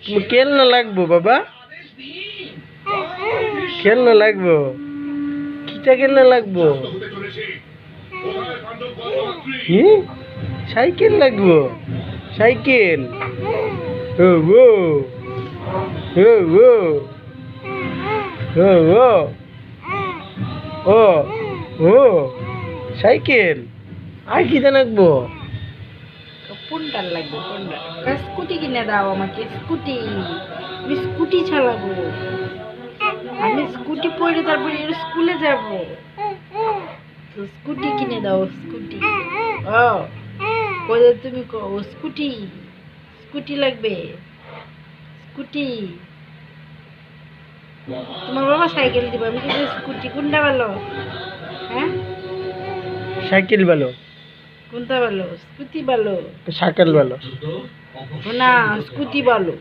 খেলনা লাগবো বাবা, খেলনা লাগবো। কিটা খেলনা লাগবো? কি সাইকেল লাগবো? সাইকেল? ও ও ও ও ও ও ও সাইকেল। আর কিটা লাগবো? কোনটা লাগবে? কোনটা? স্কুটি কিনে দাও আমাকে, স্কুটি। আমি স্কুটি চালাবো। আমি স্কুটি পড়ে তারপরে স্কুলে যাব। তো স্কুটি কিনে দাও, স্কুটি। ও কইলে তুমি স্কুটি, স্কুটি লাগবে, স্কুটি। তোমার বাবা সাইকেল দিবে, আমি কিন্তু স্কুটি। কোনটা ভালো? হ্যাঁ, সাইকেল ভালো, কোনটা ভালো? স্কুটি ভালো সাইকেল ভালো। না, স্কুটি ভালো।